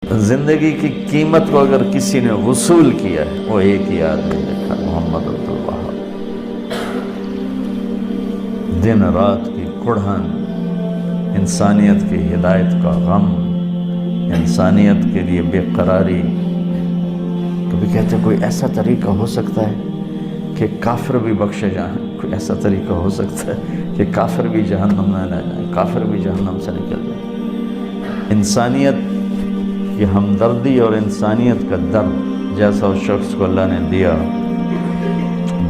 زندگی کی قیمت کو اگر کسی نے وصول کیا ہے وہ ایک ہی آدمی دیکھا، محمد عبدالوہاب۔ دن رات کی کڑھن، انسانیت کی ہدایت کا غم، انسانیت کے لیے بے قراری۔ کبھی کہتے کوئی ایسا طریقہ ہو سکتا ہے کہ کافر بھی بخشے جائیں، کوئی ایسا طریقہ ہو سکتا ہے کہ کافر بھی جہنم میں نہ جائیں، کافر بھی جہنم سے نکل جائیں۔ انسانیت کی ہمدردی اور انسانیت کا درد جیسا اس شخص کو اللہ نے دیا،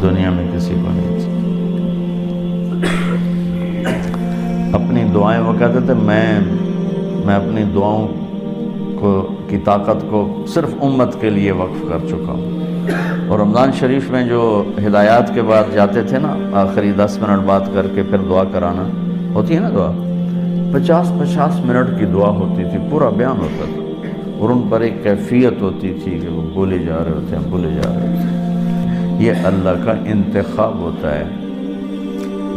دنیا میں کسی کو نہیں دیا۔ اپنی دعائیں وہ کہتے تھے میں اپنی دعاؤں کی طاقت کو صرف امت کے لیے وقف کر چکا ہوں۔ اور رمضان شریف میں جو ہدایات کے بعد جاتے تھے نا، آخری 10 منٹ بات کر کے پھر دعا کرانا ہوتی ہے نا، دعا 50 منٹ کی دعا ہوتی تھی، پورا بیان ہوتا تھا، اور ان پر ایک کیفیت ہوتی تھی کہ وہ بولے جا رہے ہوتے ہیں، بولے جا رہے ہوتے ہیں۔ یہ اللہ کا انتخاب ہوتا ہے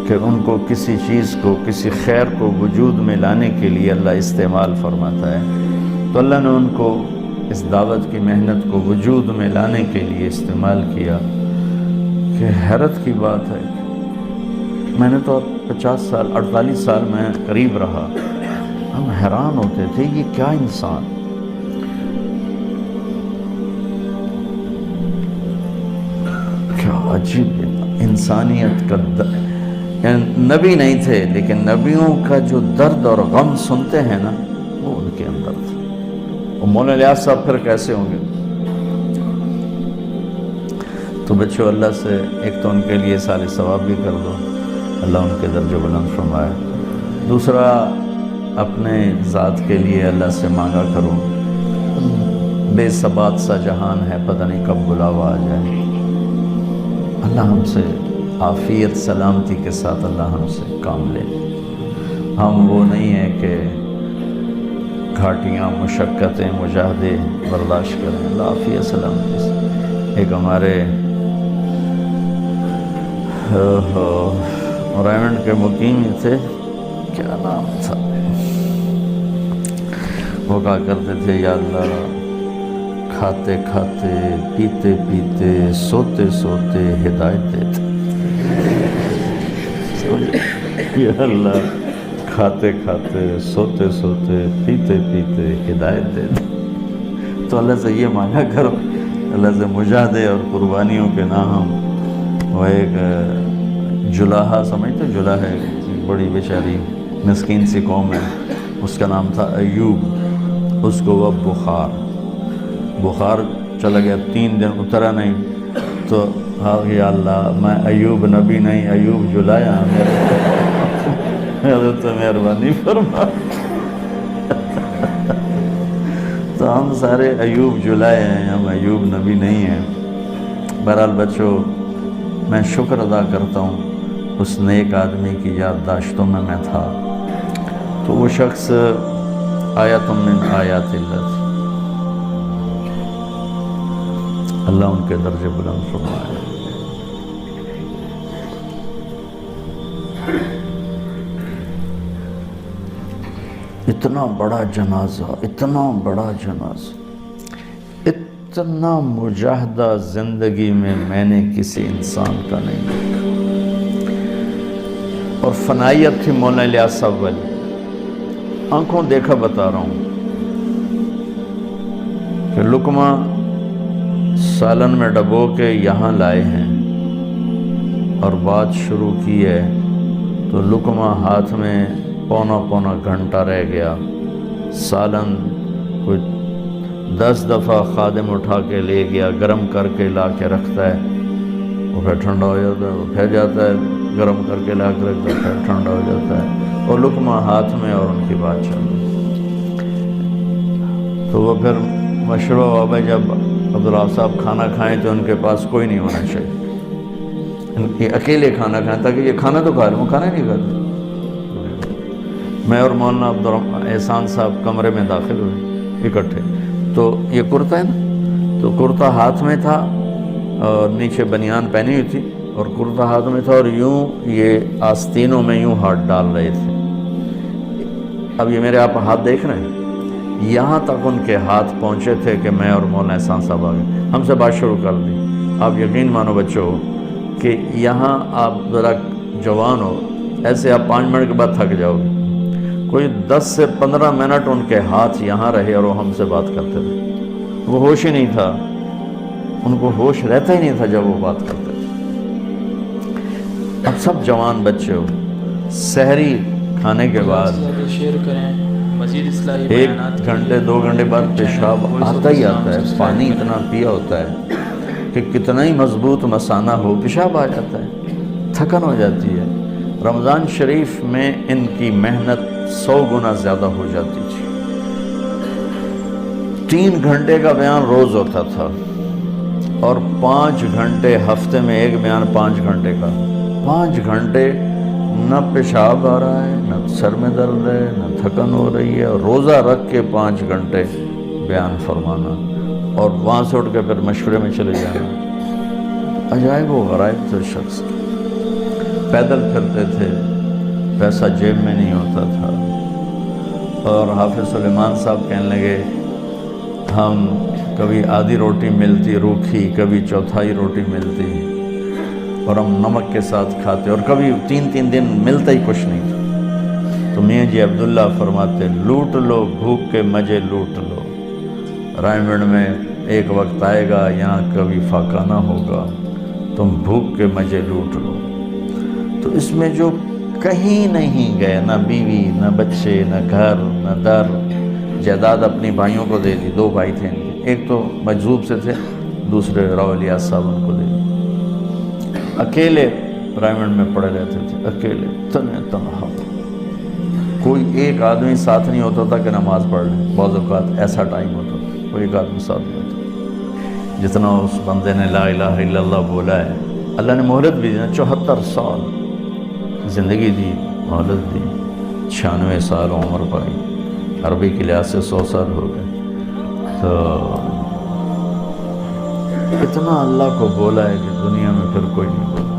کہ ان کو کسی چیز کو، کسی خیر کو وجود میں لانے کے لیے اللہ استعمال فرماتا ہے۔ تو اللہ نے ان کو اس دعوت کی محنت کو وجود میں لانے کے لیے استعمال کیا کہ حیرت کی بات ہے، میں نے تو 50 سال 48 سال میں قریب رہا، ہم حیران ہوتے تھے یہ کیا انسان، کیا عجیب انسانیت کا نبی نہیں تھے لیکن نبیوں کا جو درد اور غم سنتے ہیں نا وہ ان کے اندر تھا۔ وہ مولانا الیاس صاحب پھر کیسے ہوں گے؟ تو بچوں اللہ سے ایک تو ان کے لیے سال ثواب بھی کر دو، اللہ ان کے درجے بلند فرمائے۔ دوسرا اپنے ذات کے لیے اللہ سے مانگا کرو، بے ثبات سا جہان ہے، پتہ نہیں کب بلاوا آ جائے۔ اللہ ہم سے عافیت سلامتی کے ساتھ اللہ ہم سے کام لے۔ ہم وہ نہیں ہیں کہ گھاٹیاں، مشقتیں، مجاہدے برداشت کریں، اللہ عافیت سلامتی سے۔ ایک ہمارے ریمنڈ کے مقیم تھے، کیا نام تھا، وہ کہا کرتے تھے یا اللہ کھاتے کھاتے، پیتے پیتے، سوتے سوتے ہدایت دیتے۔ یا اللہ کھاتے کھاتے، سوتے سوتے، پیتے پیتے ہدایت دیتے۔ تو اللہ سے یہ مانگا کرو، اللہ سے مجاہدے اور قربانیوں کے نام۔ وہ ایک جلاحہ سمجھتے، جلاحہ بڑی بیچاری مسکین سی قوم ہے، اس کا نام تھا ایوب، اس کو وہ بخار چلا گیا، 3 دن اترا نہیں، تو یا اللہ میں ایوب نبی نہیں، ایوب جلایا، میرے تو مہربانی فرما۔ تو ہم سارے ایوب جلائے ہیں، ہم ایوب نبی نہیں ہیں۔ بہرحال بچوں میں شکر ادا کرتا ہوں اس نیک آدمی کی یادداشتوں میں تھا، تو وہ شخص آیت من آیات اللہ تھی۔ اللہ ان کے درجے بلند فرمائے۔ اتنا بڑا جنازہ، اتنا بڑا جنازہ، اتنا مجاہدہ زندگی میں نے کسی انسان کا نہیں دیکھا۔ اور فنائیت تھی مولانا الیاس صاحب والی، آنکھوں دیکھا بتا رہا ہوں کہ لقمہ سالن میں ڈبو کے یہاں لائے ہیں اور بات شروع کی ہے، تو لقمہ ہاتھ میں پونا گھنٹہ رہ گیا، سالن کچھ 10 دفعہ خادم اٹھا کے لے گیا، گرم کر کے لا کے رکھتا ہے، وہ پھر ٹھنڈا ہو جاتا ہے، وہ پھر جاتا ہے، گرم کر کے لا کے رکھتا ہے، پھر ٹھنڈا ہو جاتا ہے، اور لقمہ ہاتھ میں اور ان کی بات چل رہی۔ تو وہ پھر مشورہ ہوا بھائی جب عبداللہ صاحب کھانا کھائیں تو ان کے پاس کوئی نہیں ہونا چاہیے، یہ اکیلے کھانا کھائیں تاکہ یہ کھانا تو کھا رہے ہیں، وہ کھانا نہیں کھاتے۔ میں اور مولانا عبدالرحمن احسان صاحب کمرے میں داخل ہوئے اکٹھے، تو یہ کرتا ہے نا، تو کرتا ہاتھ میں تھا اور نیچے بنیان پہنی ہوئی تھی، اور کرتا ہاتھ میں تھا، اور یوں یہ آستینوں میں یوں ہاتھ ڈال رہے تھے۔ اب یہ میرے آپ ہاتھ دیکھ رہے ہیں، یہاں تک ان کے ہاتھ پہنچے تھے کہ میں اور مولانا احسان صاحب آ گئے، ہم سے بات شروع کر دی۔ آپ یقین مانو بچوں کہ یہاں آپ ذرا جوان ہو، ایسے آپ 5 منٹ کے بعد تھک جاؤ گے۔ کوئی 10 سے 15 منٹ ان کے ہاتھ یہاں رہے اور وہ ہم سے بات کرتے تھے۔ وہ ہوش ہی نہیں تھا، ان کو ہوش رہتا ہی نہیں تھا جب وہ بات کرتے تھے۔ اب سب جوان بچے ہو، سحری کھانے کے بعد شیئر کریں، مزید اصلاحی 1 بیانات گھنٹے 2 گھنٹے بعد پیشاب آتا ہی آتا ہے۔ پانی اتنا پیا ہوتا ہے کہ کتنا ہی مضبوط مثانہ ہو پیشاب آ جاتا ہے، تھکن ہو جاتی ہے۔ رمضان شریف میں ان کی محنت 100 گنا زیادہ ہو جاتی تھی۔ 3 گھنٹے کا بیان روز ہوتا تھا اور 5 گھنٹے ہفتے میں، ایک بیان 5 گھنٹے کا۔ 5 گھنٹے نہ پیشاب آ رہا ہے، نہ سر میں درد ہے، نہ تھکن ہو رہی ہے، اور روزہ رکھ کے 5 گھنٹے بیان فرمانا، اور وہاں سے اٹھ کے پھر مشورے میں چلے جانا۔ عجائب و غرائب تھے شخص کے۔ پیدل پھرتے تھے، پیسہ جیب میں نہیں ہوتا تھا، اور حافظ سلیمان صاحب کہنے لگے ہم کبھی آدھی روٹی ملتی روکھی، کبھی چوتھائی روٹی ملتی، اور ہم نمک کے ساتھ کھاتے، اور کبھی 3 دن ملتا ہی کچھ نہیں تھا۔ تو میاں جی عبداللہ فرماتے لوٹ لو بھوک کے مزے لوٹ لو، رائمنڈ میں ایک وقت آئے گا یہاں کبھی فاقہ نہ ہوگا، تم بھوک کے مزے لوٹ لو۔ تو اس میں جو کہیں نہیں گئے، نہ بیوی، نہ بچے، نہ گھر، نہ در، جائیداد اپنی بھائیوں کو دے دی۔ 2 بھائی تھے ان کے، ایک تو مجذوب سے تھے، دوسرے راولیات صاحب ان کو دے دی۔ اکیلے رائمنڈ میں پڑے رہتے تھے، اکیلے تنہا، کوئی ایک آدمی ساتھ نہیں ہوتا تھا کہ نماز پڑھ لیں۔ بعض اوقات ایسا ٹائم ہوتا تھا کوئی ایک آدمی ساتھ نہیں ہوتا۔ جتنا اس بندے نے لا الہ الا اللہ بولا ہے، اللہ نے مہلت بھی دی، 74 سال زندگی دی، مہلت دی، 96 سال عمر پائی، عربی کے لحاظ سے 100 سال ہو گئے۔ تو اتنا اللہ کو بولا ہے کہ دنیا میں پھر کوئی نہیں بولا۔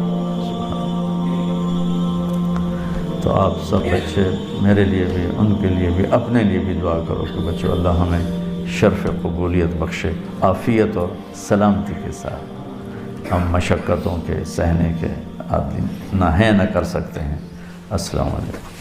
تو آپ سب بچے میرے لیے بھی، ان کے لیے بھی، اپنے لیے بھی دعا کرو کہ بچوں اللہ ہمیں شرف قبولیت بخشے، عافیت اور سلامتی کے ساتھ۔ ہم مشقتوں کے سہنے کے عادی نہ ہیں، نہ کر سکتے ہیں۔ السلام علیکم۔